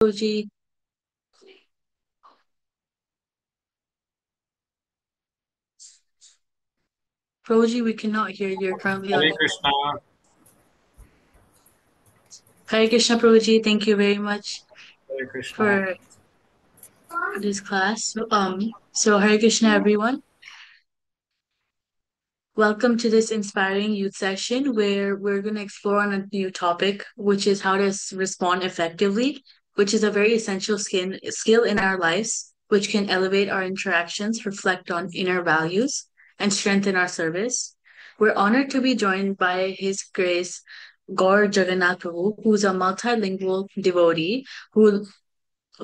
Prabhuji. Prabhuji, we cannot hear you. You're currently on Hare mute. Krishna, Hare Krishna, Prabhuji. Thank you very much Hare Krishna. for this class. So Hare Krishna, everyone. Welcome to this inspiring youth session where we're going to explore on a new topic, which is how to respond effectively, which is a very essential skill in our lives, which can elevate our interactions, reflect on inner values, and strengthen our service. We're honored to be joined by His Grace Gaur Jagannath Prabhu, who's a multilingual devotee who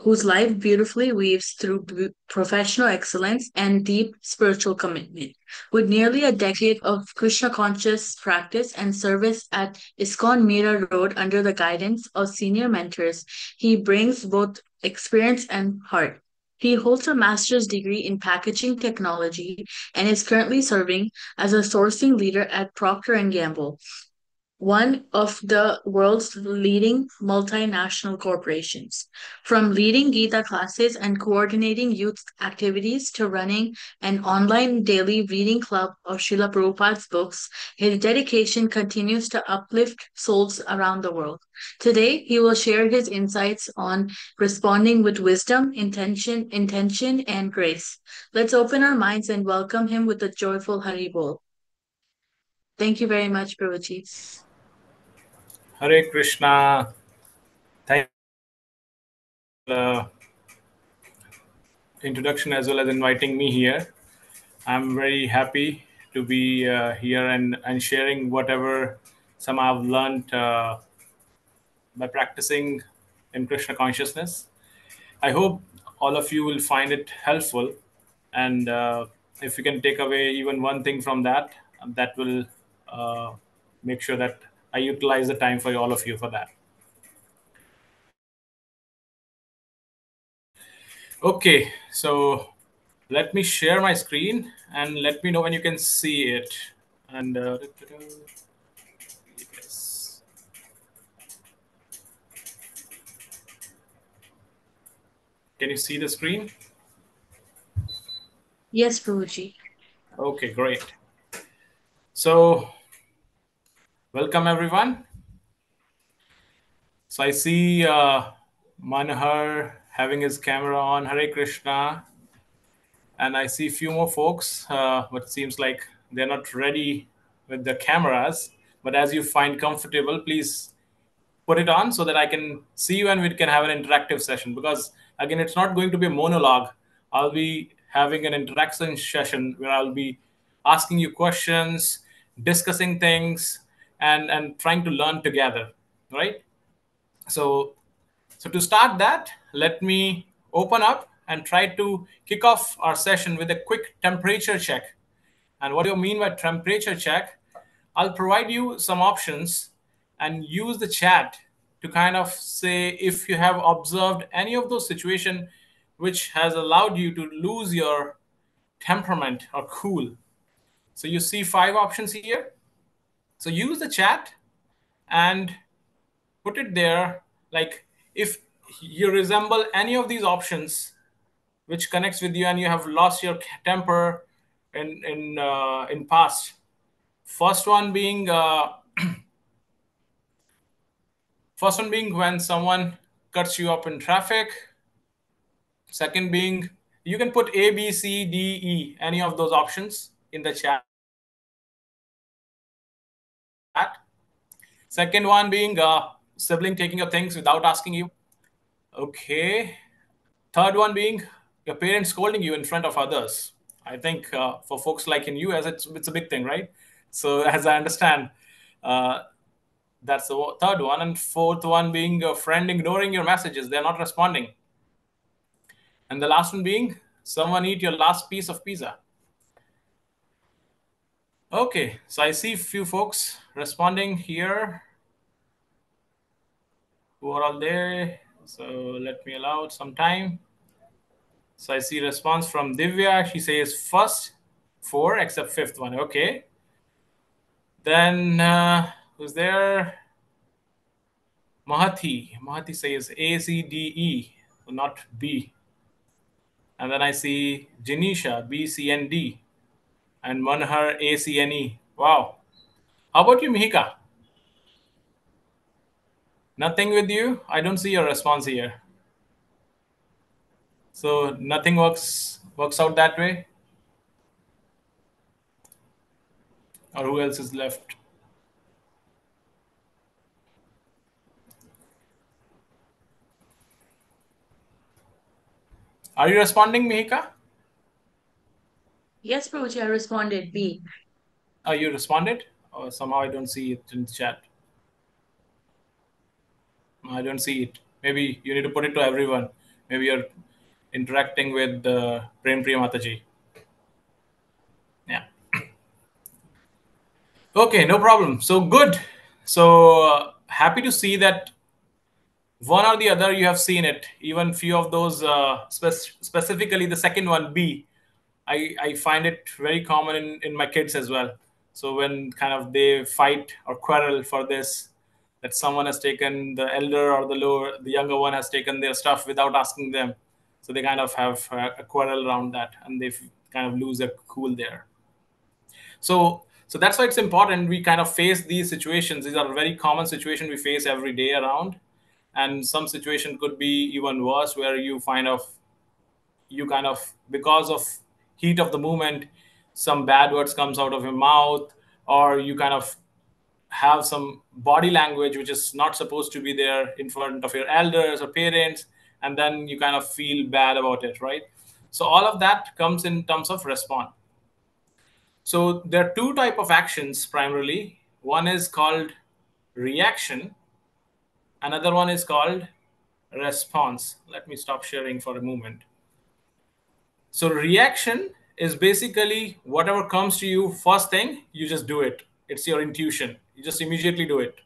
whose life beautifully weaves through professional excellence and deep spiritual commitment. With nearly a decade of Krishna conscious practice and service at ISKCON Mira Road under the guidance of senior mentors, he brings both experience and heart. He holds a master's degree in packaging technology and is currently serving as a sourcing leader at Procter& and Gamble, one of the world's leading multinational corporations. From leading Gita classes and coordinating youth activities to running an online daily reading club of Srila Prabhupada's books, his dedication continues to uplift souls around the world. Today, he will share his insights on responding with wisdom, intention, and grace. Let's open our minds and welcome him with a joyful Haribol. Thank you very much, Prabhuji. Hare Krishna. Thank you for the introduction as well as inviting me here. I'm very happy to be here and sharing whatever some I've learned by practicing in Krishna consciousness. I hope all of you will find it helpful. And if you can take away even one thing from that, that will uh, make sure that I utilize the time for all of you for that. Okay, so let me share my screen and let me know when you can see it. And yes. Can you see the screen? Yes, Prabhuji. Okay, great. So welcome everyone. So I see Manohar having his camera on. Hare Krishna. And I see a few more folks, but it seems like they're not ready with the cameras. But as you find comfortable, please put it on so that I can see you and we can have an interactive session. Because again, it's not going to be a monologue. I'll be having an interaction session where I'll be asking you questions, discussing things, and trying to learn together, right? So so to start that, let me open up and try to kick off our session with a quick temperature check. And what do you mean by temperature check? I'll provide you some options and use the chat to kind of say if you have observed any of those situations which has allowed you to lose your temperament or cool. So you see 5 options here. So use the chat and put it there, like if you resemble any of these options which connects with you and you have lost your temper in past. First one being first one being when someone cuts you up in traffic. Second being, you can put A, B, C, D, E, any of those options in the chat. Second one being sibling taking your things without asking you. Okay. Third one being your parents scolding you in front of others. I think for folks like in US, it's a big thing, right? So as I understand, uh, that's the third one. And fourth one being a friend ignoring your messages. They're not responding. And the last one being someone eat your last piece of pizza. Okay, so I see a few folks responding here who are all there. So let me allow some time. So I see response from Divya. She says first 4 except fifth one. Okay. Then who's there? Mahati says ACDE, not B. And then I see Janisha, BCND, and Manhar, ACNE. Wow. How about you, Mihika? Nothing with you? I don't see your response here. So nothing works out that way? Or who else is left? Are you responding, Mihika? Yes, Prabhuji, I responded B. Oh, you responded? Or somehow I don't see it in the chat. I don't see it. Maybe you need to put it to everyone. Maybe you're interacting with Prem Priya Mataji. Yeah. Okay, no problem. So good. So happy to see that one or the other you have seen it. Even few of those, specifically the second one, B. I find it very common in my kids as well. So when kind of they fight or quarrel for this, that someone has taken the elder or the younger one has taken their stuff without asking them. So they kind of have a quarrel around that, and they kind of lose their cool there. So that's why it's important we kind of face these situations. These are very common situations we face every day around, and some situation could be even worse where you kind of because of heat of the moment, some bad words comes out of your mouth, or you kind of have some body language which is not supposed to be there in front of your elders or parents, and then you kind of feel bad about it, right? So all of that comes in terms of response. So there are two type of actions primarily. One is called reaction, another one is called response. Let me stop sharing for a moment. So reaction is basically whatever comes to you first thing, you just do it. It's your intuition. You just immediately do it.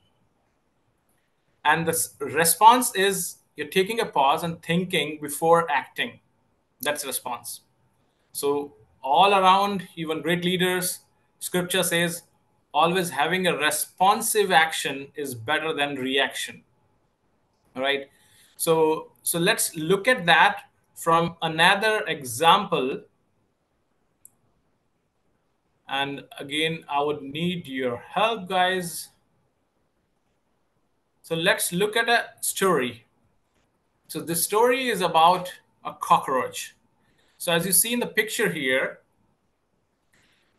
And the response is you're taking a pause and thinking before acting. That's response. So all around, even great leaders, scripture says always having a responsive action is better than reaction. All right. So let's look at that from another example. And again, I would need your help, guys. So let's look at a story. So this story is about a cockroach. So as you see in the picture here,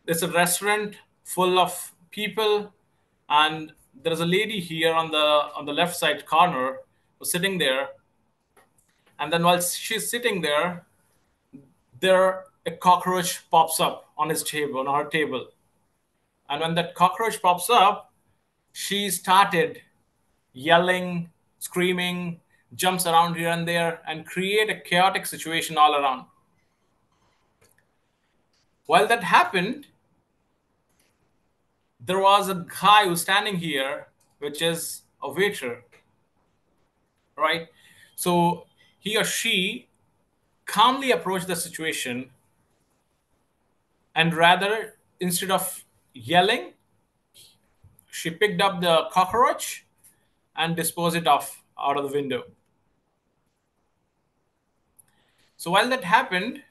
there's a restaurant full of people, and there's a lady here on the left side corner who's sitting there. And then while she's sitting there, there a cockroach pops up on his table, on her table. And when that cockroach pops up, she started yelling, screaming, jumps around here and there, and create a chaotic situation all around. While that happened, there was a guy who's standing here, which is a waiter, right? So he or she calmly approached the situation, and rather, instead of yelling, she picked up the cockroach and disposed it off out of the window. So while that happened,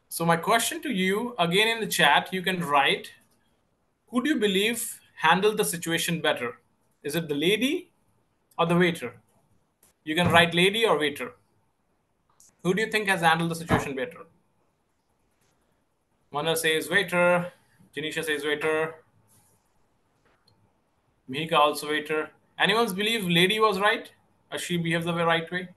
so my question to you again in the chat, you can write, who do you believe handled the situation better? Is it the lady or the waiter? You can write lady or waiter. Who do you think has handled the situation better? Mana says waiter. Janisha says waiter. Mihika also waiter. Anyone's believe lady was right? Or she behaved the right way?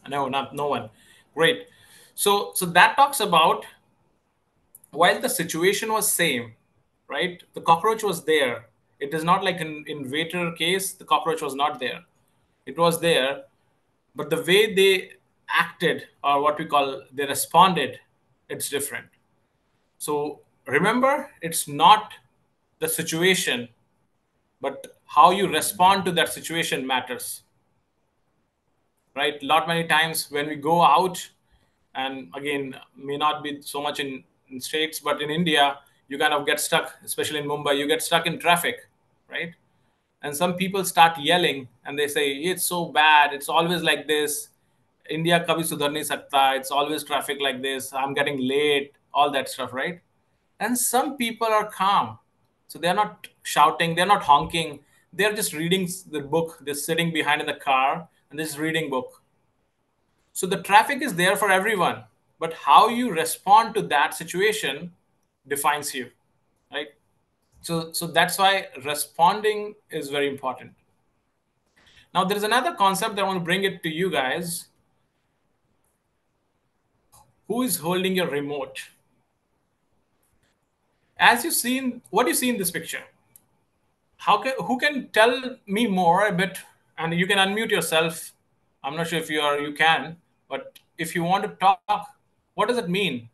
No, not no one. Great. So that talks about while the situation was same, right? The cockroach was there. It is not like in waiter case, the cockroach was not there. It was there, but the way they acted or what we call they responded, it's different. So remember, it's not the situation, but how you respond to that situation matters, right? Lot many times when we go out, and again, may not be so much in states, but in India, you kind of get stuck, especially in Mumbai, you get stuck in traffic, right? And some people start yelling and they say, it's so bad, it's always like this, India kabhi sudhar nahi sakta, it's always traffic like this, I'm getting late, all that stuff, right? And some people are calm, so they're not shouting, they're not honking, they're just reading the book, they're sitting behind in the car and they're just reading book. So the traffic is there for everyone, but how you respond to that situation defines you, right? So that's why responding is very important. Now there is another concept that I want to bring it to you guys. Who is holding your remote? As you seen, what do you see in this picture? Who can tell me more a bit? And you can unmute yourself. I'm not sure if you can, but if you want to talk, what does it mean?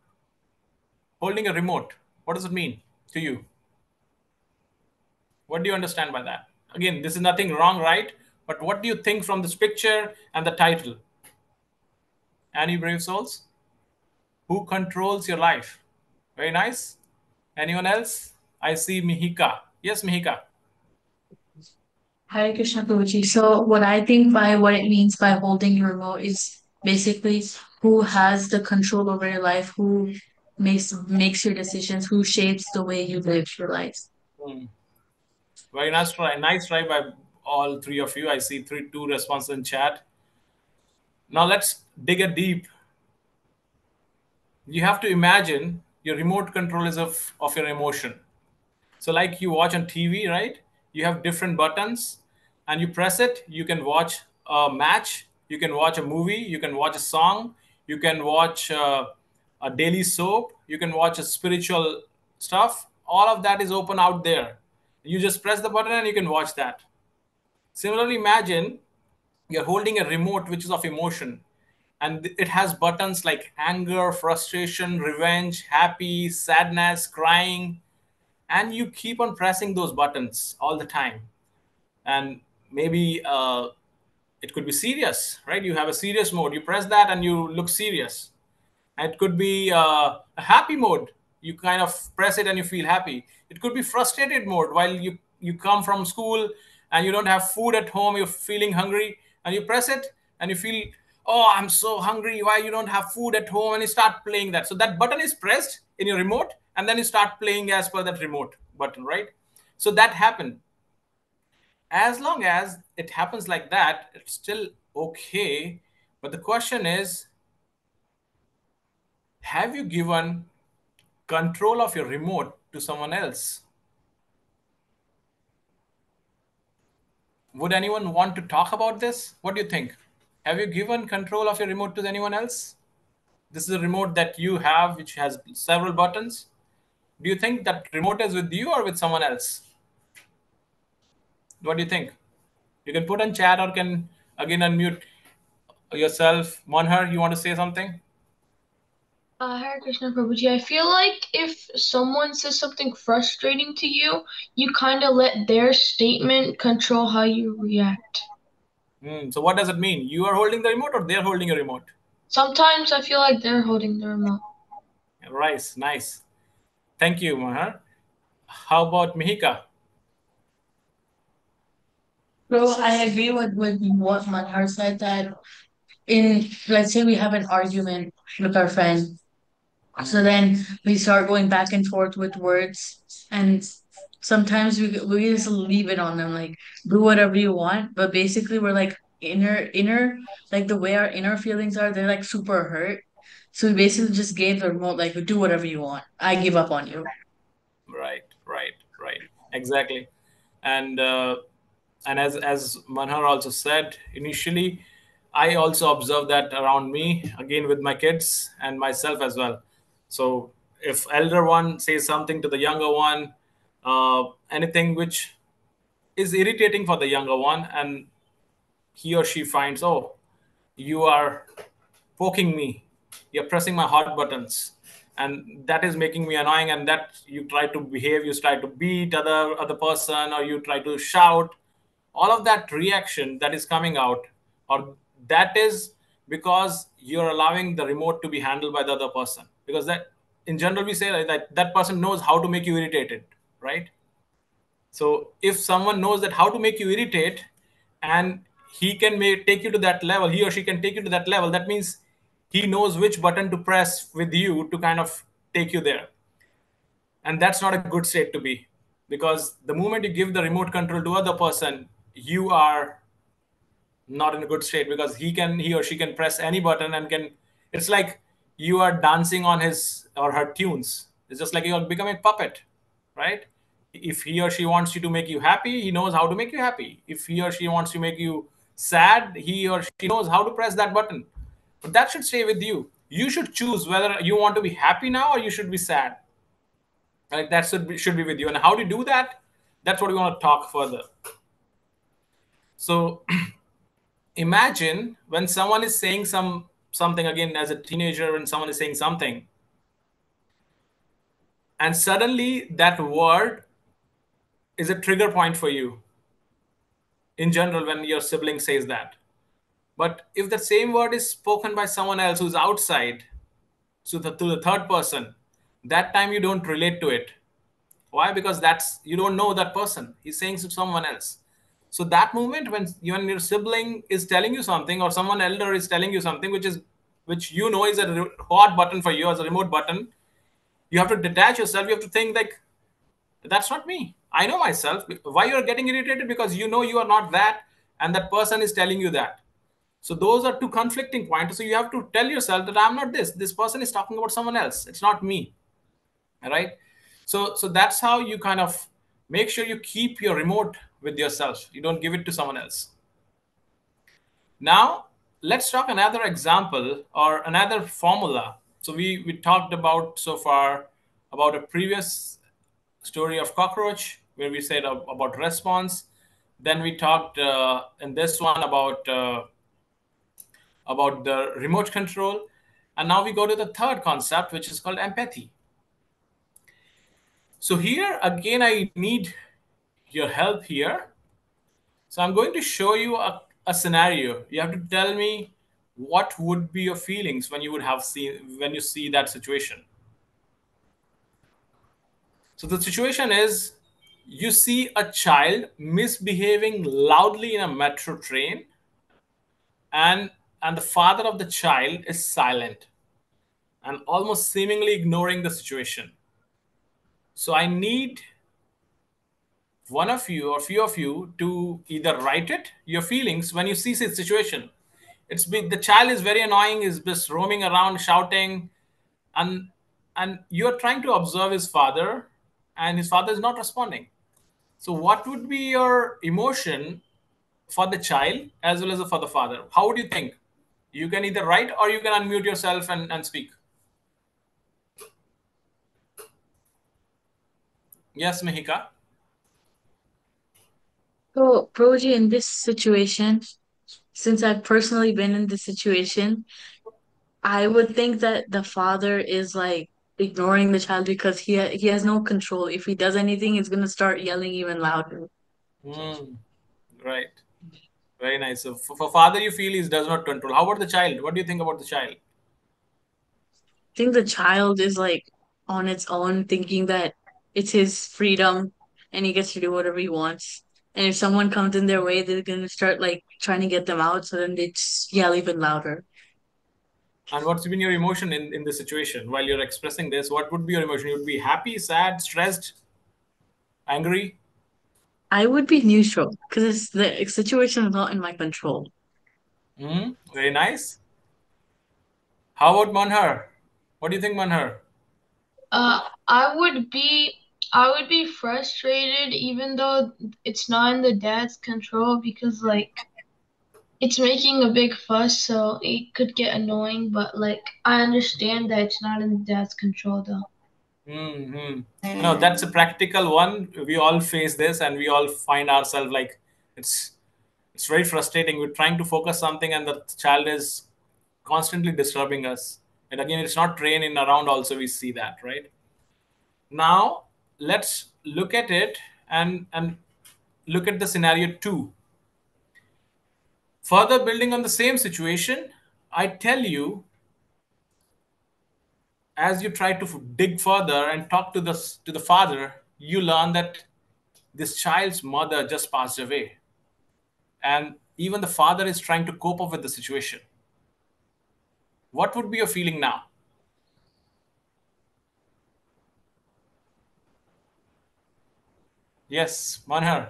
Holding a remote. What does it mean to you? What do you understand by that? Again, this is nothing wrong, right? But what do you think from this picture and the title? Any brave souls? Who controls your life? Very nice. Anyone else? I see Mihika. Yes, Mihika. Hare Krishna Prabhuji. So what I think by what it means by holding your remote is basically who has the control over your life, who makes your decisions, who shapes the way you live your life. Hmm. Very nice try. Nice try by all three of you. I see two responses in chat. Now let's dig a deep. You have to imagine your remote control is of your emotion. So, like you watch on TV, right? You have different buttons, and you press it. You can watch a match, you can watch a movie, you can watch a song, you can watch a daily soap, you can watch a spiritual stuff. All of that is open out there. You just press the button and you can watch that. Similarly, imagine you're holding a remote which is of emotion, and it has buttons like anger, frustration, revenge, happy, sadness, crying, and you keep on pressing those buttons all the time. And maybe it could be serious, right? You have a serious mode, you press that and you look serious. It could be a happy mode, you kind of press it and you feel happy. It could be frustrated mode, while you come from school and you don't have food at home, you're feeling hungry, and you press it and you feel, oh, I'm so hungry, why you don't have food at home, and you start playing that. So that button is pressed in your remote, and then you start playing as per that remote button, right? So that happened. As long as it happens like that, it's still okay. But the question is, have you given control of your remote to someone else? Would anyone want to talk about this? What do you think? Have you given control of your remote to anyone else? This is a remote that you have, which has several buttons. Do you think that remote is with you or with someone else? What do you think? You can put in chat or can again unmute yourself. Monhar, you want to say something? Hare Krishna Prabhuji, I feel like if someone says something frustrating to you, you kind of let their statement control how you react. So what does it mean? You are holding the remote or they're holding a remote? Sometimes I feel like they're holding the remote. Right, nice. Thank you, Monhar. How about Mihika? So I agree with what Manhar said that in let's say we have an argument with our friend. So then we start going back and forth with words, and sometimes we just leave it on them, like do whatever you want. But basically, we're like inner, like the way our inner feelings are, they're like super hurt. So we basically just gave the remote, like do whatever you want. I give up on you. Right. Exactly. And as Manhar also said initially, I also observe that around me again with my kids and myself as well. So if elder one says something to the younger one, anything which is irritating for the younger one, and he or she finds, oh, you are poking me, you're pressing my hot buttons, and that is making me annoying, and that you try to behave, you try to beat other person, or you try to shout, all of that reaction that is coming out, or that is because you're allowing the remote to be handled by the other person, because that in general we say that that person knows how to make you irritated, right? So if someone knows that how to make you irritate, and he can take you to that level, he or she can take you to that level, that means he knows which button to press with you to kind of take you there. And that's not a good state to be, because the moment you give the remote control to other person, you are not in a good state, because he or she can press any button and can, it's like you are dancing on his or her tunes. It's just like you're becoming a puppet, right? If he or she wants you to make you happy, he knows how to make you happy. If he or she wants to make you sad, he or she knows how to press that button. But that should stay with you. You should choose whether you want to be happy now or you should be sad. Right? That should be with you. And how to do that, that's what we want to talk further. So imagine when someone is saying something, again as a teenager, when someone is saying something, and suddenly that word is a trigger point for you in general when your sibling says that. But if the same word is spoken by someone else who's outside, so to the third person, that time you don't relate to it. Why? Because that's, you don't know that person, he's saying to someone else. So that moment when your sibling is telling you something, or someone elder is telling you something which you know is a hot button for you as a remote button, you have to detach yourself. You have to think like, that's not me, I know myself. Why you're getting irritated? Because you know you are not that, and that person is telling you that. So those are two conflicting points. So you have to tell yourself that I'm not this person is talking about someone else, it's not me. Right? So that's how you kind of make sure you keep your remote with yourself, you don't give it to someone else. Now let's talk another example or another formula. So we talked about so far about a previous story of cockroach, where we said about response. Then we talked in this one about the remote control. And now we go to the third concept, which is called empathy. So here again, I need your help here. So I'm going to show you a scenario. You have to tell me what would be your feelings when you see that situation. So the situation is, you see a child misbehaving loudly in a metro train, and the father of the child is silent and almost seemingly ignoring the situation. So I need one of you or few of you to either write it, your feelings when you see this situation. The child is very annoying, is just roaming around shouting, and you're trying to observe his father, and his father is not responding. So what would be your emotion for the child as well as for the father? How would you think? You can either write or you can unmute yourself and speak. Yes, Mehika. So, Proji, in this situation, since I've personally been in this situation, I would think that the father is like ignoring the child because he has no control. If he does anything, he's gonna start yelling even louder. Hmm. Right. Very nice. So for father, you feel he does not control. How about the child? What do you think about the child? I think the child is like on its own, thinking that it's his freedom and he gets to do whatever he wants. And if someone comes in their way, they're gonna start like trying to get them out, so then they just yell even louder. And what's been your emotion in this situation while you're expressing this? What would be your emotion? You would be happy, sad, stressed, angry? I would be neutral because the situation is not in my control. Hmm. Very nice. How about Manhar? What do you think, Manhar? Uh, I would be I would be frustrated even though it's not in the dad's control because like it's making a big fuss, so it could get annoying, but like I understand that it's not in the dad's control though. Hmm. No, that's a practical one. We all face this, and we all find ourselves like, it's it's very frustrating. We're trying to focus something, and the child is constantly disturbing us. And again, it's not trained in around. Also, we see that, right? Now, let's look at it and look at the scenario two. Further building on the same situation, I tell you as you try to dig further and talk to the father, you learn that this child's mother just passed away, and even the father is trying to cope up with the situation. What would be your feeling now? Yes, Manhar.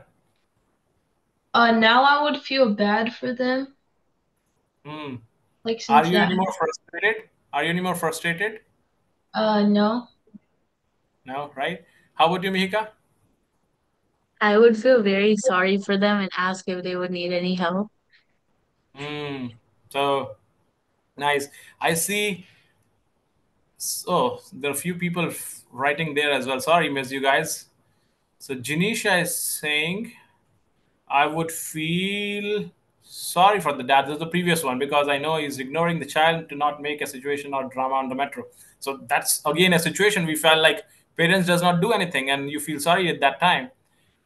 Now I would feel bad for them, Hmm. like Are since you that. any more frustrated? Are you any more frustrated? No. No, right? How about you, Mihika? I would feel very sorry for them and ask if they would need any help. Hmm. So nice. I see. So there are a few people writing there as well. Sorry, miss you guys. So Janisha is saying, I would feel sorry for the dad. This is the previous one because I know he's ignoring the child to not make a situation or drama on the metro. So that's again a situation we felt like parents does not do anything and you feel sorry at that time.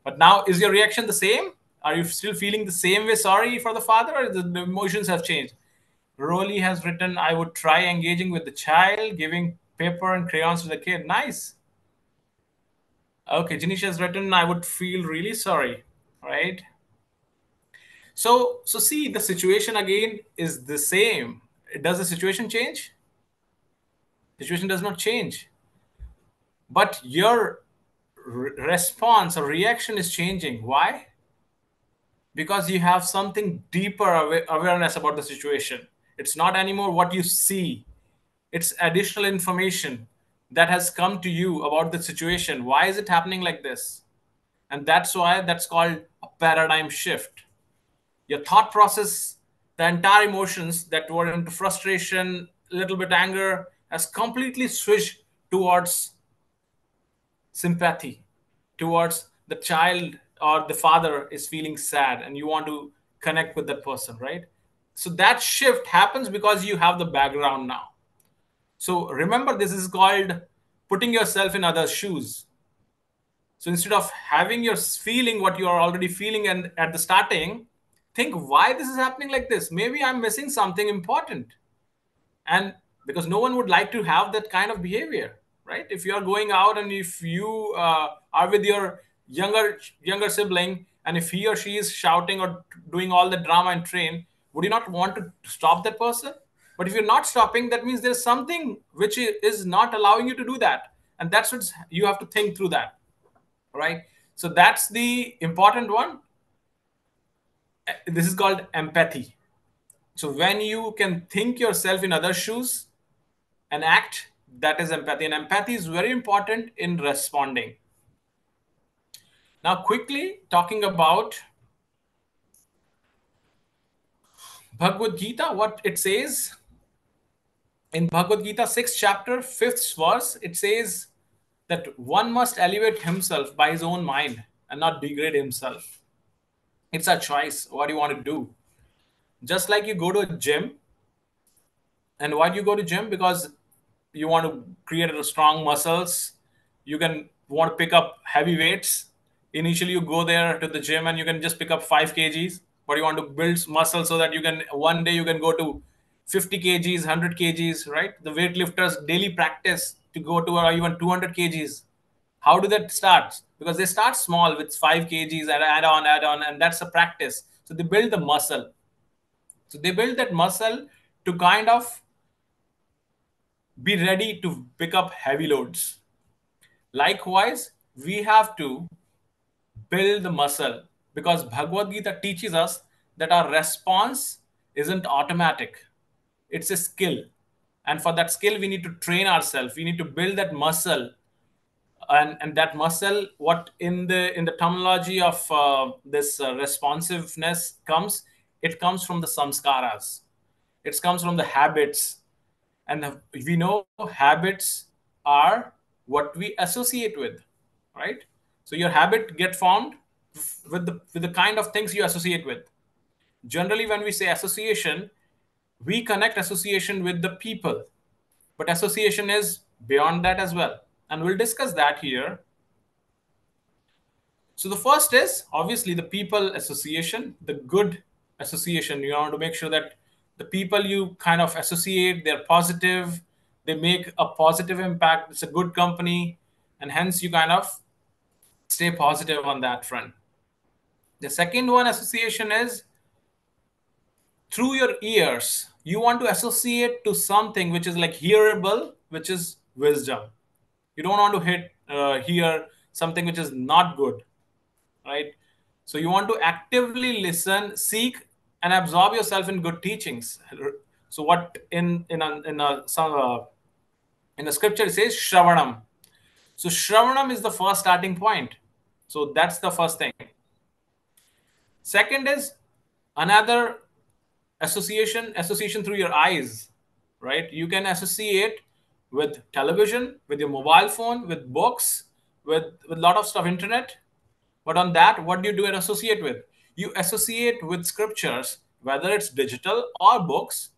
But now is your reaction the same? Are you still feeling the same way sorry for the father or the emotions have changed? Rolly has written, I would try engaging with the child, giving paper and crayons to the kid. Nice. Okay, Janisha has written, I would feel really sorry. Right? So see, the situation again is the same. Does the situation change? Situation does not change, but your response or reaction is changing. Why? Because you have something deeper awareness about the situation. It's not anymore what you see. It's additional information that has come to you about the situation. Why is it happening like this? And that's why that's called a paradigm shift. Your thought process, the entire emotions that were into frustration, a little bit anger, has completely switched towards sympathy, towards the child or the father is feeling sad and you want to connect with that person, right? So that shift happens because you have the background now. So remember, this is called putting yourself in others' shoes. So instead of having your feeling what you are already feeling and at the starting, think why this is happening like this. Maybe I'm missing something important. And because no one would like to have that kind of behavior, right? If you are going out and if you are with your younger sibling and if he or she is shouting or doing all the drama and train, would you not want to stop that person? But if you're not stopping, that means there's something which is not allowing you to do that, and that's what you have to think through that, right? So that's the important one. This is called empathy. So when you can think yourself in other shoes and act, that is empathy, and empathy is very important in responding. Now quickly talking about Bhagavad Gita, what it says in Bhagavad Gita 6th chapter 5th verse, it says that one must elevate himself by his own mind and not degrade himself. It's a choice what you want to do. Just like you go to a gym. And why do you go to gym? Because you want to create a strong muscles. You can want to pick up heavy weights. Initially, you go there to the gym and you can just pick up 5 kgs, but you want to build muscle so that you can one day you can go to 50 kgs, 100 kgs, right? The weightlifters daily practice to go to even 200 kgs. How do that start? Because they start small with 5 kgs and add on, and that's a practice. So they build the muscle. So they build that muscle to kind of be ready to pick up heavy loads. Likewise, we have to build the muscle because Bhagavad Gita teaches us that our response isn't automatic, it's a skill. And for that skill, we need to train ourselves, we need to build that muscle. And that muscle, what in the terminology of this responsiveness comes, it comes from the samskaras, it comes from the habits. And we know habits are what we associate with, right? So your habit get formed with the kind of things you associate with. Generally when we say association, we connect association with the people, but association is beyond that as well, and we'll discuss that here. So the first is obviously the people association, the good association. You want to make sure that the people you kind of associate, they're positive, They make a positive impact. It's a good company, and hence you kind of stay positive on that front. The second one association is through your ears. You want to associate to something which is like hearable, which is wisdom. You don't want to hear something which is not good, right? So you want to actively listen, seek, and absorb yourself in good teachings. So what in the scripture it says shravanam. So shravanam is the first starting point. So that's the first thing. Second is another association through your eyes, right? You can associate with television, with your mobile phone, with books, with a lot of stuff, internet. But on that, what do you do and associate with? You associate with scriptures, whether it's digital or books,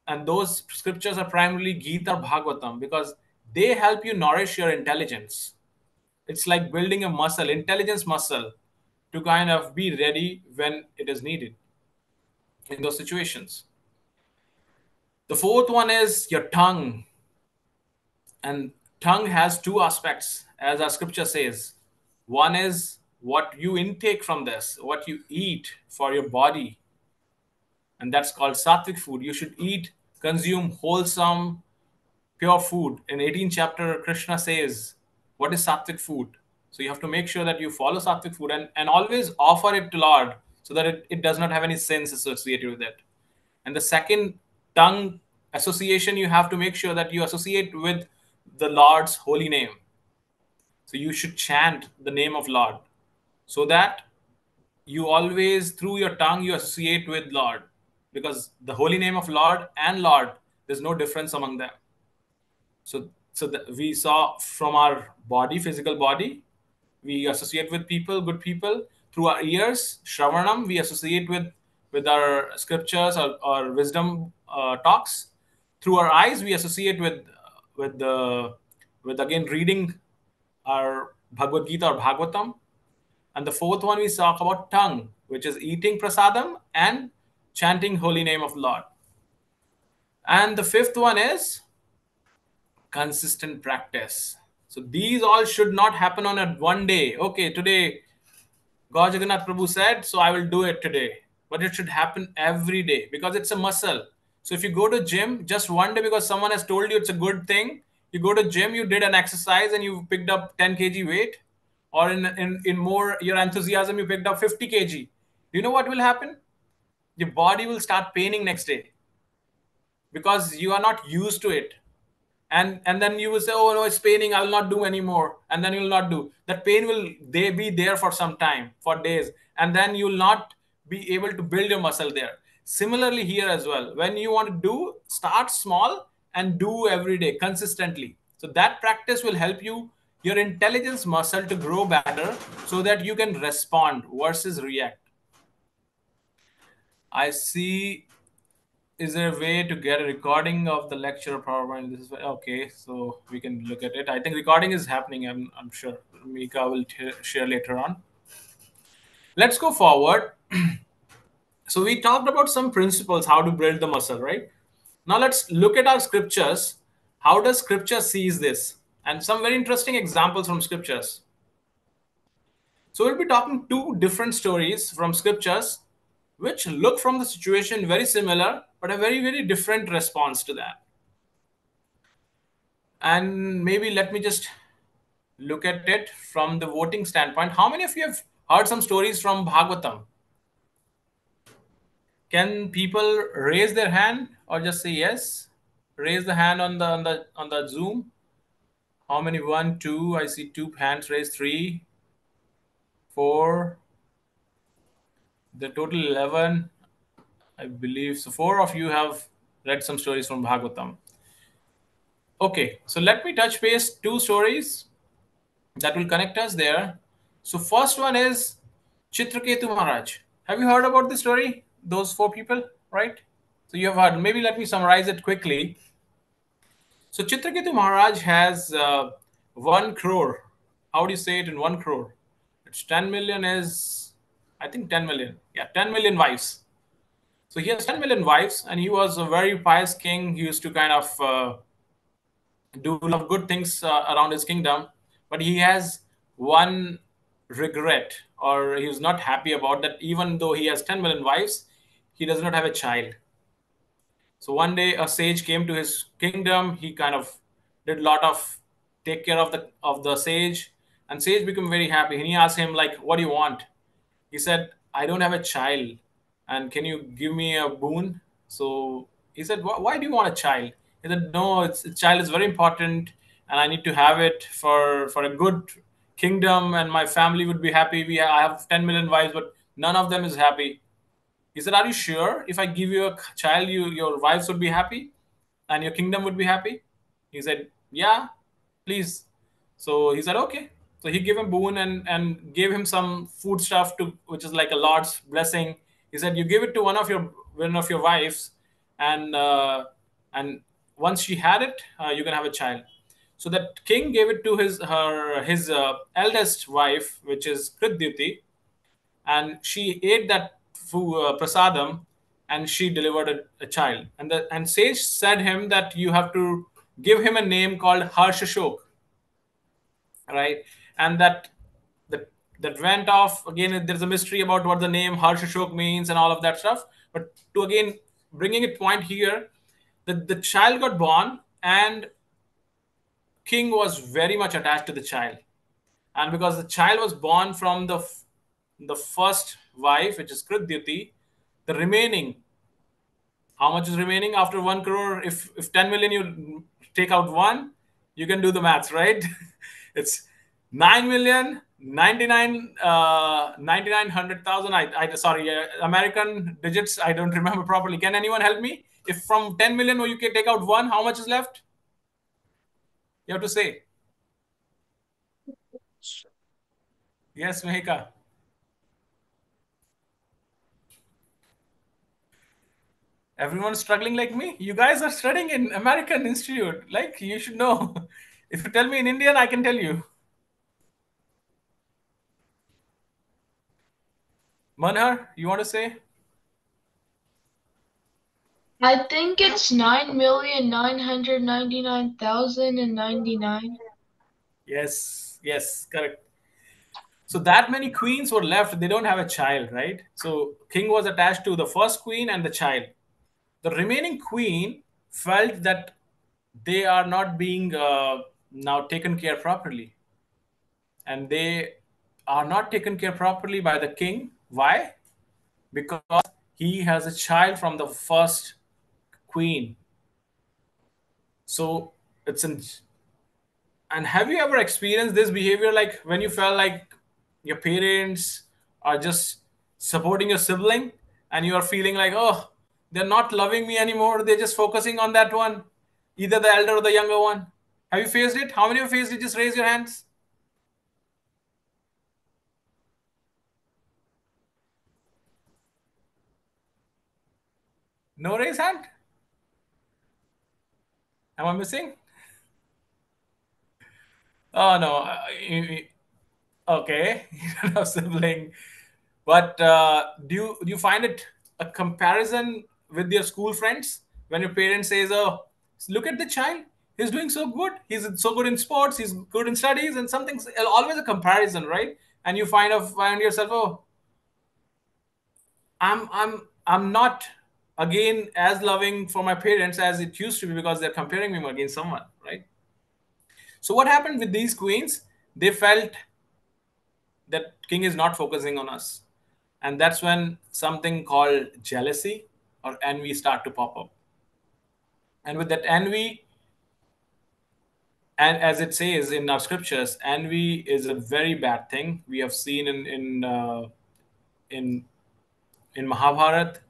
and those scriptures are primarily Gita or Bhagavatam because they help you nourish your intelligence. It's like building a muscle, intelligence muscle, to kind of be ready when it is needed in those situations. The fourth one is your tongue. And tongue has two aspects, as our scripture says. One is what you intake from this, what you eat for your body. And that's called sattvic food. You should eat, consume wholesome, pure food. In 18th chapter, Krishna says, what is sattvic food? So you have to make sure that you follow sattvic food and always offer it to Lord so that it does not have any sins associated with it. And the second tongue association, you have to make sure that you associate with the Lord's holy name. So you should chant the name of Lord so that you always, through your tongue, you associate with Lord. Because the holy name of Lord and Lord, there's no difference among them. So we saw from our body, physical body, we associate with people, good people. Through our ears, shravanam, we associate with our scriptures or wisdom talks. Through our eyes, we associate with the with again reading our Bhagavad Gita or Bhagavatam. And the fourth one we talk about tongue, which is eating prasadam and chanting holy name of the Lord. And the fifth one is consistent practice. So these all should not happen on a one day. Okay, today God Jagannath Prabhu said, so I will do it today. But it should happen every day because it's a muscle. So if you go to gym just one day because someone has told you it's a good thing, you go to gym, you did an exercise and you picked up 10 kg weight, or in more your enthusiasm, you picked up 50 kg. Do you know what will happen? Your body will start paining next day because you are not used to it. And then you will say, oh no, it's paining, I will not do anymore, and then you will not do. That pain will they be there for some time, for days, and then you will not be able to build your muscle there. Similarly here as well, when you want to do, start small and do every day consistently. So that practice will help you your intelligence muscle to grow better so that you can respond versus react. I see. Is there a way to get a recording of the lecture or PowerPoint? This is okay, so we can look at it. I think recording is happening. I'm sure Mika will share later on. Let's go forward. So we talked about some principles, how to build the muscle, right? Now let's look at our scriptures. How does scripture sees this? And some very interesting examples from scriptures. So we'll be talking two different stories from scriptures which look from the situation very similar, but a very, very different response to that. And maybe let me just look at it from the voting standpoint. How many of you have heard some stories from Bhagavatam? Can people raise their hand or just say yes? Raise the hand on the Zoom. How many? One, two. I see two hands raised. Three, four. The total 11, I believe. So four of you have read some stories from Bhagavatam. Okay, so let me touch base two stories that will connect us there. So first one is Chitraketu Maharaj. Have you heard about this story? Those four people, right? So you have heard. Maybe let me summarize it quickly. So Chitraketu Maharaj has 1 crore. How do you say it in 1 crore? It's 10 million is, I think 10 million. Yeah, 10 million wives. So he has 10 million wives and he was a very pious king. He used to kind of do a lot of good things around his kingdom, but he has one regret, or he was not happy about that. Even though he has 10 million wives, he does not have a child. So one day a sage came to his kingdom. He kind of did a lot of take care of the sage, and sage became very happy. And he asked him like, "What do you want?" He said, "I don't have a child, and can you give me a boon?" So he said, "Why do you want a child?" He said, "No, a child is very important, and I need to have it for a good kingdom, and my family would be happy. I have 10 million wives, but none of them is happy." He said, "Are you sure if I give you a child, your wives would be happy and your kingdom would be happy?" He said, "Yeah, please." So he said, "Okay." So he gave him boon and gave him some food stuff to, which is like a Lord's blessing. He said, "You give it to one of your wives, and and once she had it, you can have a child." So that king gave it to his eldest wife, which is Krityuti, and she ate that prasadam, and she delivered a child. And sage said him that you have to give him a name called Harshashok, right? And that that went off again. There's a mystery about what the name Harshashok means and all of that stuff. But to again bringing it point here, the child got born, and king was very much attached to the child. And because the child was born from the first wife, which is Krityuti, the remaining, how much is remaining after 1 crore? If 10 million you take out one, you can do the maths, right? It's 9 million 99,900,000. I sorry, American digits I don't remember properly. Can anyone help me? If from 10 million you can take out one, how much is left? You have to say. Yes, Mehika. Everyone's struggling like me. You guys are studying in American Institute. Like, you should know. If you tell me in Indian, I can tell you. Manhar, you want to say? I think it's 9,999,099. Yes, yes, correct. So that many queens were left. They don't have a child, right? So king was attached to the first queen and the child. The remaining queen felt that they are not being now taken care properly, and they are not taken care properly by the king. Why? Because he has a child from the first queen. So it's an and have you ever experienced this behavior, like when you felt like your parents are just supporting your sibling, and you are feeling like, oh, they're not loving me anymore, they're just focusing on that one, either the elder or the younger one? Have you faced it? How many of you faced it? Just raise your hands. No raise hand? Am I missing? Oh no. Okay. You don't have sibling. But do you find it a comparison with your school friends when your parents says, "Oh, look at the child. He's doing so good. He's so good in sports. He's good in studies," and something's always a comparison, right? And you find yourself, "Oh, I'm not again as loving for my parents as it used to be because they're comparing me against someone," right? So what happened with these queens? They felt that king is not focusing on us, and that's when something called jealousy or envy start to pop up. And with that envy, and as it says in our scriptures, envy is a very bad thing. We have seen in in Mahabharat,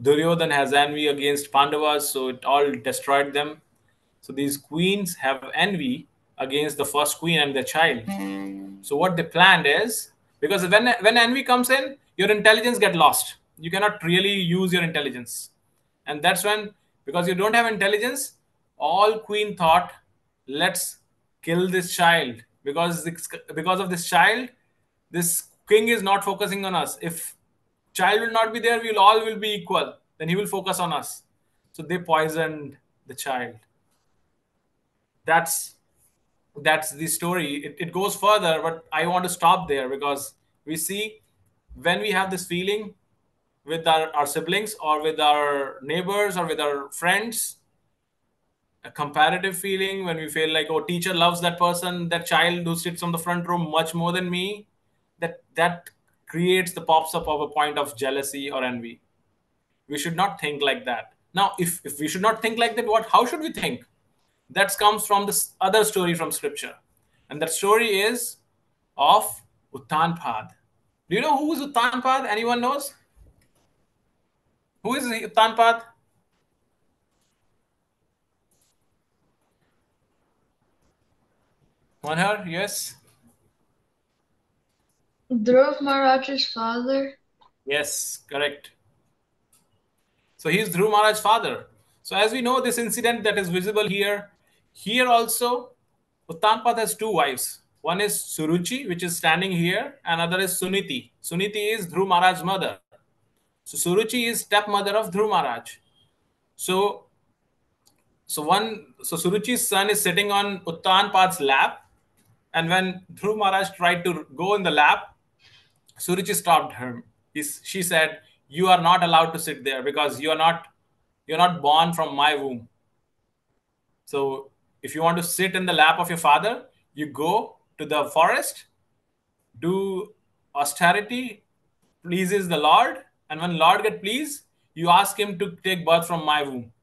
Duryodhan has envy against Pandavas, so it all destroyed them. So these queens have envy against the first queen and their child. So what they planned is, because when envy comes in, your intelligence get lost. You cannot really use your intelligence, and that's when, because you don't have intelligence, all queen thought, let's kill this child, because of this child, this king is not focusing on us. If child will not be there, we'll all will be equal. Then he will focus on us. So they poisoned the child. That's that's the story. It goes further, but I want to stop there because we see when we have this feeling with our siblings or with our neighbors or with our friends, a comparative feeling when we feel like, oh, teacher loves that person, that child who sits on the front row much more than me, that creates the pops up of a point of jealousy or envy. We should not think like that. Now, if we should not think like that, what how should we think? That comes from this other story from scripture, and that story is of Uttanpad. Do you know who is Uttanpad? Anyone knows who is Uttanpad? Manhar, yes. Dhruv Maharaj's father. Yes, correct. So he is Dhruv Maharaj's father. So as we know, this incident that is visible here, here also, Uttanpad has two wives. One is Suruchi, which is standing here, and other is Suniti. Suniti is Dhruv Maharaj's mother. So Suruchi is stepmother of Dhruv Maharaj. So so Suruchi's son is sitting on Uttanpad's lap, and when Dhruv Maharaj tried to go in the lap, Suruchi stopped him. She said, "You are not allowed to sit there because you're not born from my womb. So if you want to sit in the lap of your father, you go to the forest, do austerity, pleases the Lord, and when Lord get pleased, you ask him to take birth from my womb,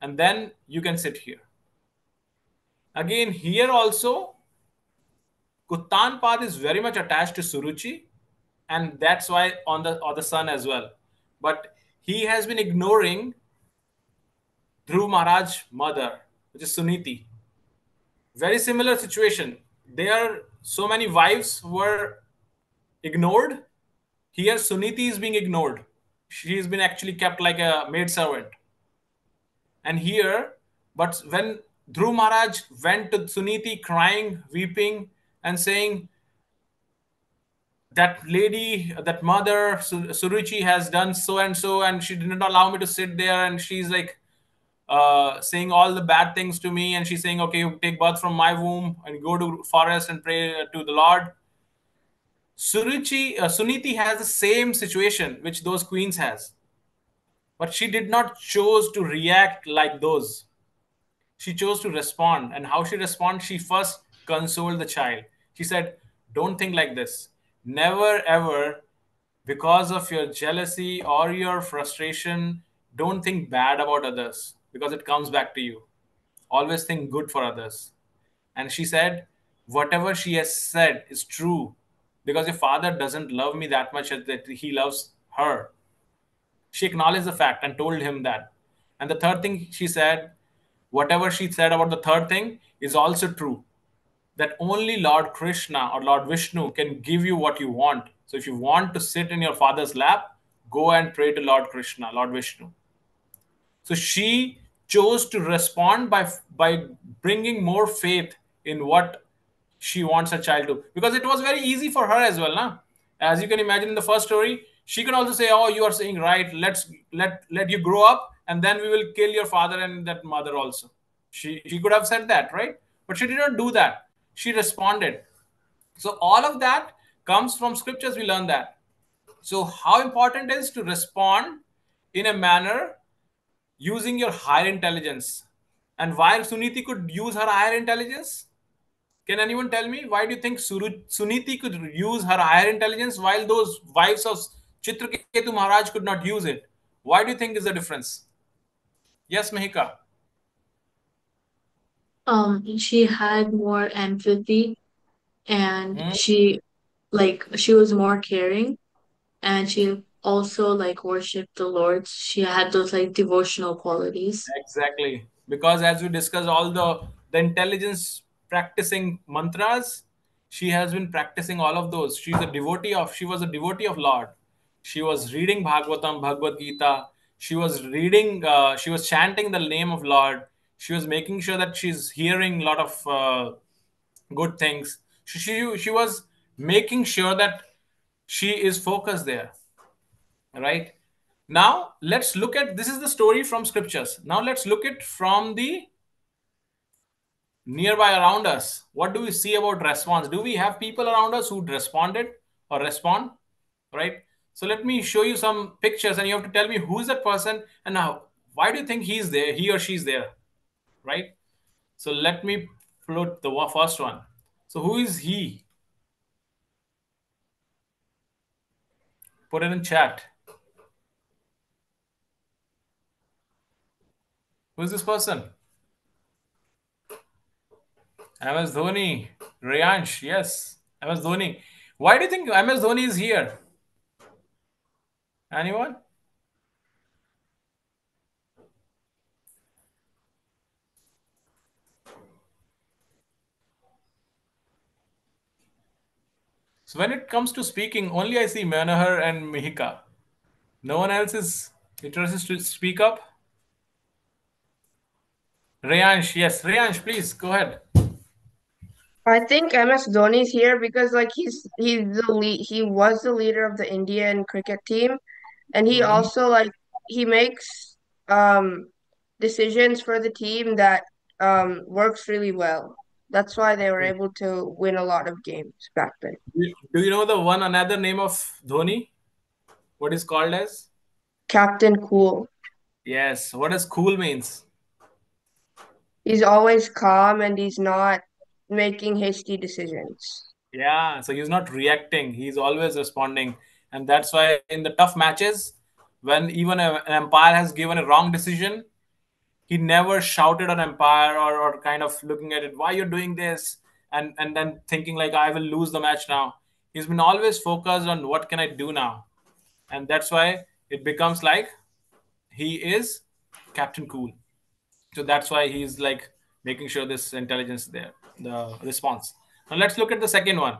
and then you can sit here." Again, here also, Kuttanpad is very much attached to Suruchi, and that's why on the son as well. But he has been ignoring Dhruv Maharaj's mother, which is Suniti. Very similar situation. There, so many wives were ignored. Here, Suniti is being ignored. She has been actually kept like a maid servant. And here, but when Dhruv Maharaj went to Suniti crying, weeping, and saying, that lady, that mother, Suruchi has done so and so, and she did not allow me to sit there, and she's like saying all the bad things to me, and she's saying, okay, you take birth from my womb and go to forest and pray to the Lord. Suniti has the same situation which those queens has, but she did not chose to react like those. She chose to respond. And how she responded, she first consoled the child. She said, don't think like this. Never ever, because of your jealousy or your frustration, don't think bad about others because it comes back to you. Always think good for others. And she said, whatever she has said is true because your father doesn't love me that much that he loves her. She acknowledged the fact and told him that. And the third thing she said, whatever she said about the third thing is also true. That only Lord Krishna or Lord Vishnu can give you what you want. So if you want to sit in your father's lap, go and pray to Lord Krishna, Lord Vishnu. So she chose to respond by bringing more faith in what she wants her child to, because it was very easy for her as well, na? As you can imagine in the first story, she can also say, oh, you are saying right, let you grow up and then we will kill your father and that mother also. She could have said that, right? But she did not do that. She responded. So all of that comes from scriptures. We learn that. So how important is to respond in a manner using your higher intelligence. And why Suniti could use her higher intelligence? Can anyone tell me why do you think Suniti could use her higher intelligence while those wives of Chitraketu Maharaj could not use it? Why do you think is the difference? Yes, Mahika. She had more empathy, and Hmm? she was more caring, and she also like worshipped the Lord. She had those like devotional qualities. Exactly. Because as we discussed, all the intelligence practicing mantras, she has been practicing all of those. She was a devotee of Lord. She was reading Bhagavatam, Bhagavad Gita. She was chanting the name of Lord. She was making sure that she's hearing a lot of good things. She was making sure that she is focused there, right? Now let's look at, this is the story from scriptures. Now let's look at from the nearby around us, what do we see about response? Do we have people around us who responded or respond? Right? So let me show you some pictures and you have to tell me who is that person and now why do you think he's there, he or she's there? Right? So let me float the first one. So who is he? Put it in chat. Who is this person? MS Dhoni. Rayansh, yes. MS Dhoni. Why do you think MS Dhoni is here? Anyone? So when it comes to speaking, only I see Manohar and Mihika. No one else is interested to speak up. Rayansh, yes. Rayansh, please go ahead. I think MS Dhoni's here because like he was the leader of the Indian cricket team, and he Hmm. also like he makes decisions for the team that works really well. That's why they were able to win a lot of games back then. Do you know the one another name of Dhoni? What is called as? Captain Cool. Yes. What does cool means? He's always calm and he's not making hasty decisions. Yeah. So he's not reacting. He's always responding, and that's why in the tough matches, when even an umpire has given a wrong decision, he never shouted on umpire or kind of looking at it, why you're doing this, and then thinking like I will lose the match now. He's been always focused on what can I do now, and that's why it becomes like he is Captain Cool. So that's why he's like making sure this intelligence is there, the response. Now let's look at the second one.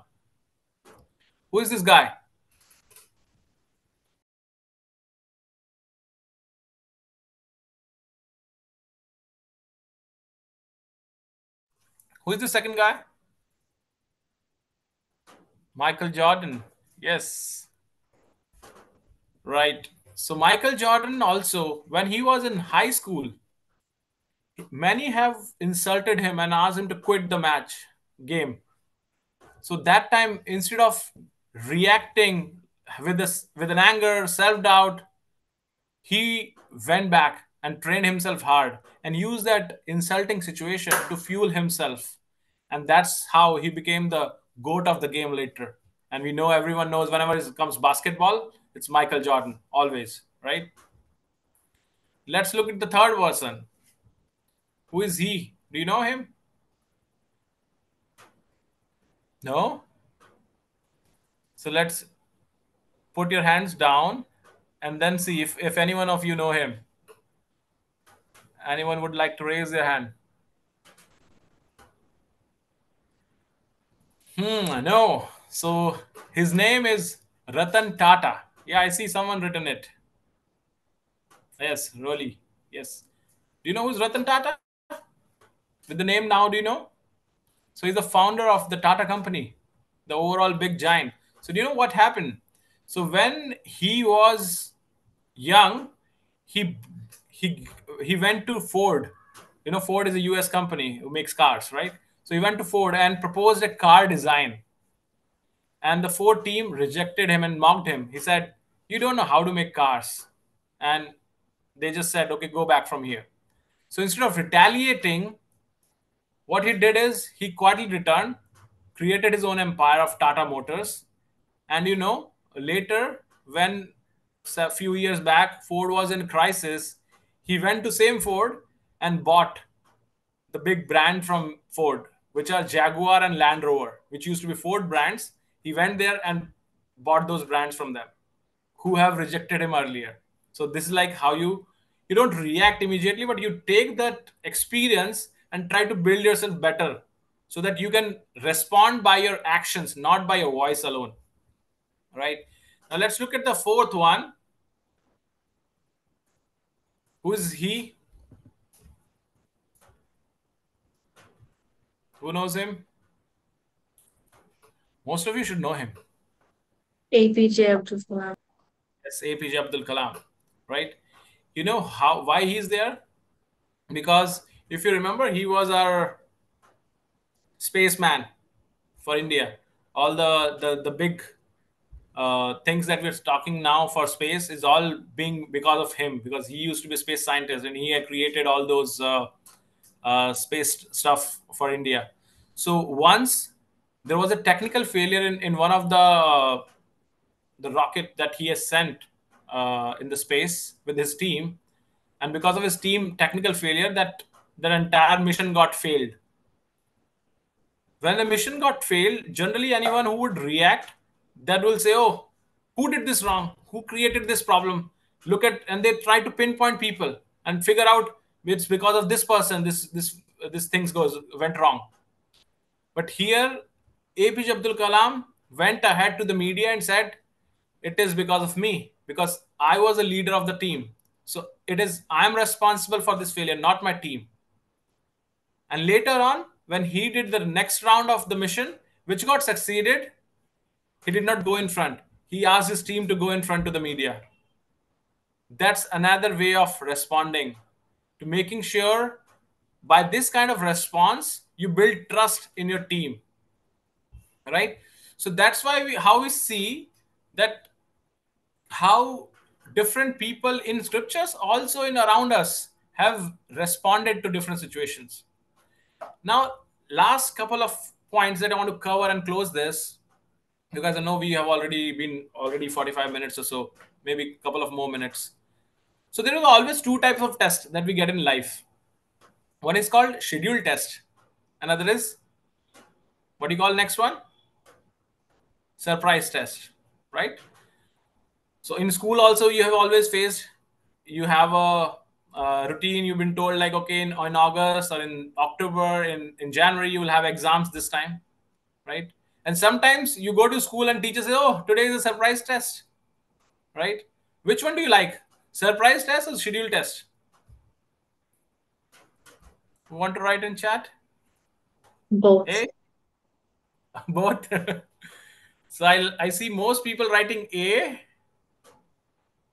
Who is this guy? Who is the second guy? Michael Jordan. Yes, right. So Michael Jordan also, when he was in high school, many have insulted him and asked him to quit the match game. So that time, instead of reacting with this with an anger, self doubt, he went back and trained himself hard and used that insulting situation to fuel himself, and that's how he became the goat of the game later. And we know, everyone knows, whenever it comes basketball, it's Michael Jordan always, right? Let's look at the third person. Who is he? Do you know him? No. So let's put your hands down and then see if anyone of you know him. Anyone would like to raise their hand? No. So his name is Ratan Tata. Yeah, I see someone written it. Yes, really. Yes. Do you know who's Ratan Tata? With the name now, do you know? So he's the founder of the Tata company, the overall big giant. So do you know what happened? So when he was young, he he he went to Ford. You know, Ford is a US company who makes cars, right? So he went to Ford and proposed a car design. And the Ford team rejected him and mocked him. He said, "You don't know how to make cars." And they just said, "Okay, go back from here." So instead of retaliating, what he did is he quietly returned, created his own empire of Tata Motors. And later, when a few years back Ford was in crisis, he went to same Ford and bought the big brand from Ford, which are Jaguar and Land Rover, which used to be Ford brands. He went there and bought those brands from them, who have rejected him earlier. So this is like how you don't react immediately, but you take that experience and try to build yourself better, so that you can respond by your actions, not by your voice alone. Right? Now let's look at the fourth one. Who is he? Who knows him? Most of you should know him. APJ Abdul Kalam. Yes, APJ Abdul Kalam, right? You know how why he's there? Because if you remember, he was our spaceman for India. All the big things that we're talking now for space is all being because of him, because he used to be a space scientist and he had created all those space stuff for India. So once there was a technical failure in one of the rocket that he has sent in the space with his team, and because of his team technical failure, that entire mission got failed. When the mission got failed, generally anyone who would react, that will say, oh, who did this wrong, who created this problem, look at, and they try to pinpoint people and figure out it's because of this person this things goes went wrong. But here, APJ Abdul Kalam went ahead to the media and said, it is because of me, because I was a leader of the team. So it is, I'm responsible for this failure, not my team. And later on, when he did the next round of the mission, which got succeeded, he did not go in front. He asked his team to go in front to the media. That's another way of responding, to making sure by this kind of response, you build trust in your team, right? So that's why how we see that how different people in scriptures also in around us have responded to different situations. Now, last couple of points that I want to cover and close this, because I know we have already been 45 minutes or so, maybe a couple of more minutes. So there are always two types of tests that we get in life. One is called scheduled test. Another is, what do you call next one? Surprise test, right? So in school also you have always faced, you have a routine, you've been told like, okay, in August or in October, in January, you will have exams this time, right? And sometimes you go to school and teachers say, oh, today is a surprise test, right? Which one do you like? Surprise test or schedule test? You want to write in chat? Both. A? Both. So I see most people writing A,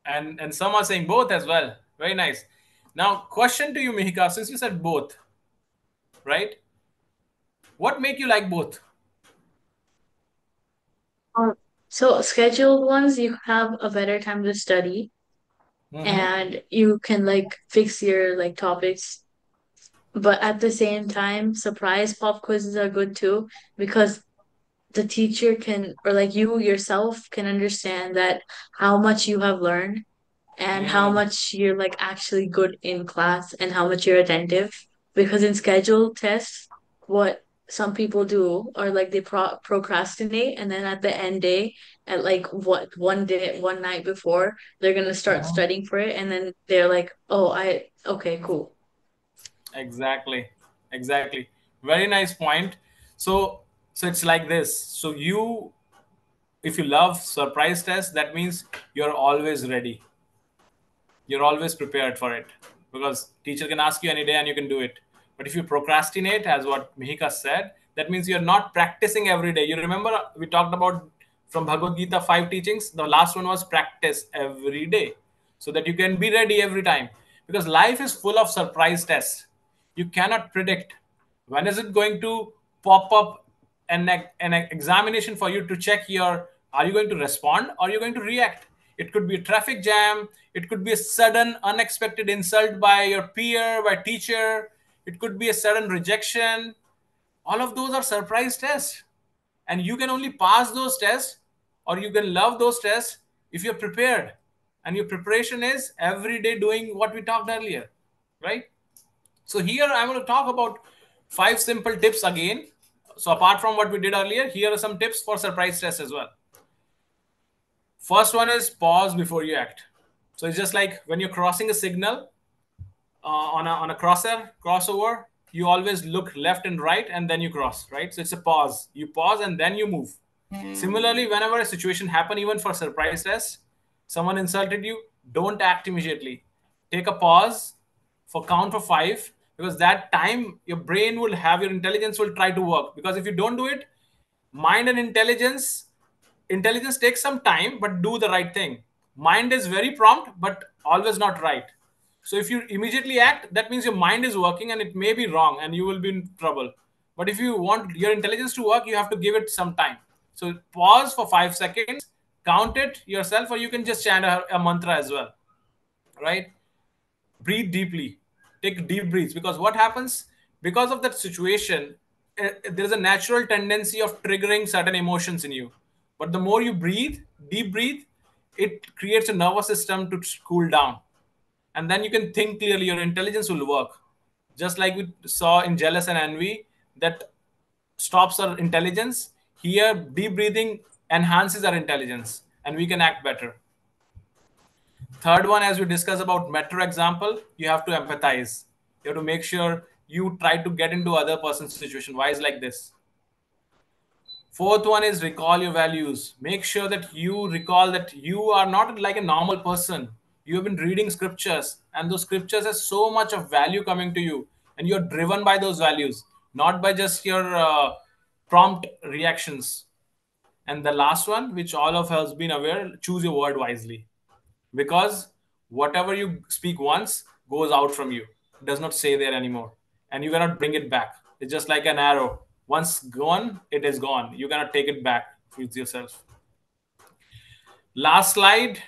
and some are saying both as well. Very nice. Now, question to you, Mihika, since you said both, right? What make you like both? Um, so scheduled ones, you have a better time to study Mm-hmm. and you can like fix your like topics. But at the same time, surprise pop quizzes are good too because the teacher can, or like you yourself can understand that how much you have learned and how Mm, much you're like actually good in class and how much you're attentive. Because in scheduled tests, what some people do are like they procrastinate and then at the end day, at like what one day, one night before, they're gonna start mhm. studying for it and then they're like, oh, okay, cool. Exactly. Exactly. Very nice point. So so it's like this. So you, if you love surprise tests, that means you're always ready. You're always prepared for it, because teacher can ask you any day and you can do it. But if you procrastinate, as what Mihika said, that means you're not practicing every day. You remember we talked about from Bhagavad Gita 5 teachings, the last one was practice every day, so that you can be ready every time, because life is full of surprise tests. You cannot predict when is it going to pop up, an examination for you to check your, are you going to respond or are you going to react. It could be a traffic jam, it could be a sudden unexpected insult by your peer, by teacher, it could be a sudden rejection. All of those are surprise tests, and you can only pass those tests, or you can love those tests, if you're prepared. And your preparation is every day doing what we talked earlier, right? So here I'm going to talk about 5 simple tips again. So apart from what we did earlier, here are some tips for surprise tests as well. First one is pause before you act. So it's just like when you're crossing a signal on a crossover, you always look left and right and then you cross, right? So it's a pause. You pause and then you move. Similarly, whenever a situation happen, even for surprise test, someone insulted you, don't act immediately. Take a pause for count for 5, because that time your brain will have, your intelligence will try to work. Because if you don't do it, mind and intelligence takes some time, but do the right thing. Mind is very prompt but always not right. So if you immediately act, that means your mind is working and it may be wrong and you will be in trouble. But if you want your intelligence to work, you have to give it some time. So pause for 5 seconds, count it yourself, or you can just chant a mantra as well, right? Breathe deeply, take deep breaths, because what happens, because of that situation, there's a natural tendency of triggering certain emotions in you. But the more you breathe, deep breathe, it creates a nervous system to cool down, and then you can think clearly, your intelligence will work. Just like we saw in jealous and envy, that stops our intelligence. Here deep breathing enhances our intelligence and we can act better. Third one, as we discuss about metro example, you have to empathize. You have to make sure you try to get into other person's situation. Why is like this? Fourth one is recall your values. Make sure that you recall that you are not like a normal person. You have been reading scriptures, and those scriptures have so much of value coming to you, and you're driven by those values, not by just your prompt reactions. And the last one, which all of us has been aware, choose your word wisely, because whatever you speak once goes out from you, it does not stay there anymore, and you cannot bring it back. It's just like an arrow, once gone it is gone, you cannot take it back with yourself. Last slide.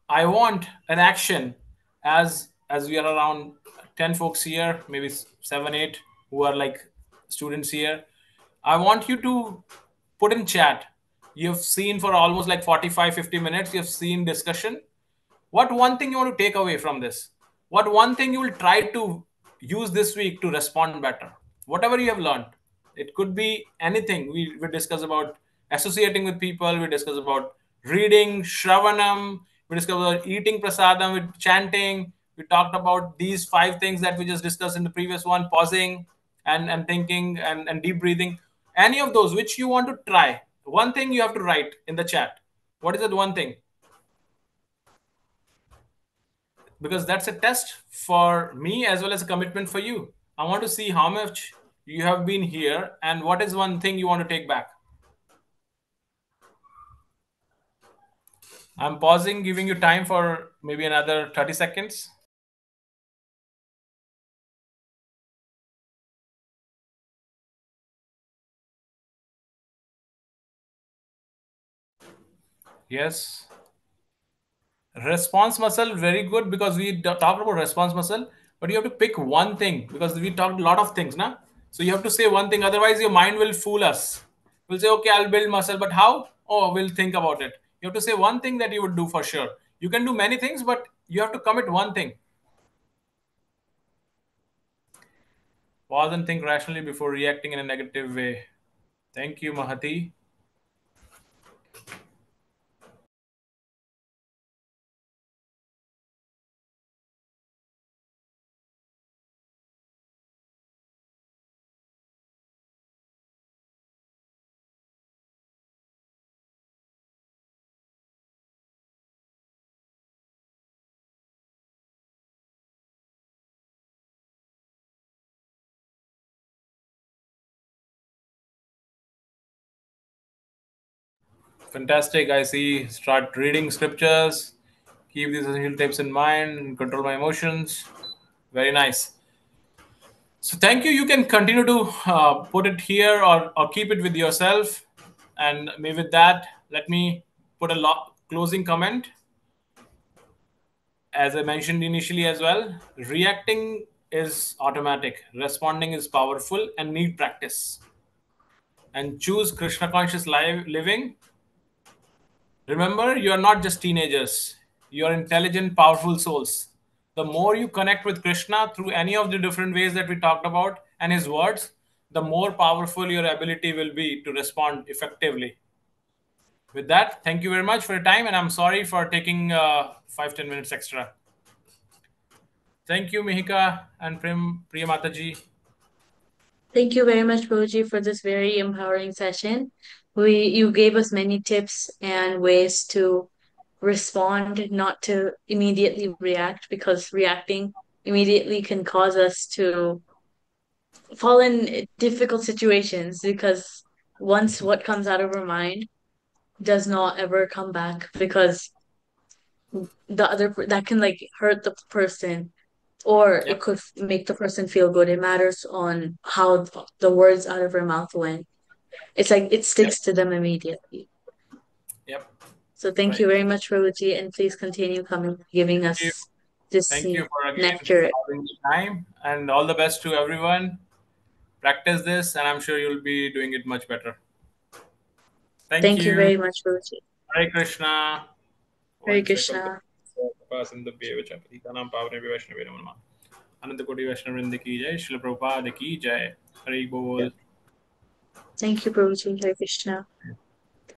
I want an action, as we are around 10 folks here, maybe 7 8 who are like students here. I want you to put in chat, you've seen for almost like 45 50 minutes, you've seen discussion. What one thing you want to take away from this? What one thing you will try to use this week to respond better? Whatever you have learned. It could be anything. We discuss about associating with people. We discuss about reading, shravanam. We discuss about eating prasadam with chanting. We talked about these 5 things that we just discussed in the previous one, pausing and thinking and deep breathing. Any of those which you want to try. One thing you have to write in the chat. What is that one thing? Because that's a test for me as well as a commitment for you. I want to see how much you have been here and what is one thing you want to take back. I'm pausing, giving you time for maybe another 30 seconds. Yes. Response muscle, very good, because we talked about response muscle, but you have to pick one thing because we talked a lot of things, na? So you have to say one thing, otherwise your mind will fool us. We'll say, okay, I'll build muscle, but how? Oh, we'll think about it. You have to say one thing that you would do for sure. You can do many things, but you have to commit one thing. Pause and think rationally before reacting in a negative way. Thank you, Mahati. Fantastic. I see. Start reading scriptures. Keep these essential tips in mind. Control my emotions. Very nice. So thank you. You can continue to put it here or keep it with yourself. And maybe with that, let me put a closing comment. As I mentioned initially as well, reacting is automatic. Responding is powerful and need practice. And choose Krishna conscious living. Remember, you are not just teenagers. You are intelligent, powerful souls. The more you connect with Krishna through any of the different ways that we talked about and his words, the more powerful your ability will be to respond effectively. With that, thank you very much for your time, and I'm sorry for taking 5-10 minutes extra. Thank you, Mihika and Priya Mataji. Thank you very much, Boji, for this very empowering session. You gave us many tips and ways to respond, not to immediately react, because reacting immediately can cause us to fall in difficult situations, because once what comes out of our mind does not ever come back, because that can like hurt the person. or it Yep. could make the person feel good. It matters on how the words out of her mouth went. It's like it Yep. sticks to them immediately. Yep. So thank Right. you very much, Prabhuji, and please continue coming, giving Thank you. us this Thank you for again nectar. having the time, and all the best to everyone. Practice this, and I'm sure you'll be doing it much better. Thank Thank you you. very much, Prabhuji. Hare Krishna. Hare One second. Krishna. अनंत कोटि वैष्णव वृंद की जय, श्रील प्रभुपाद की जय, हरि बोल। Thank you, Prabhuji. Hare Krishna.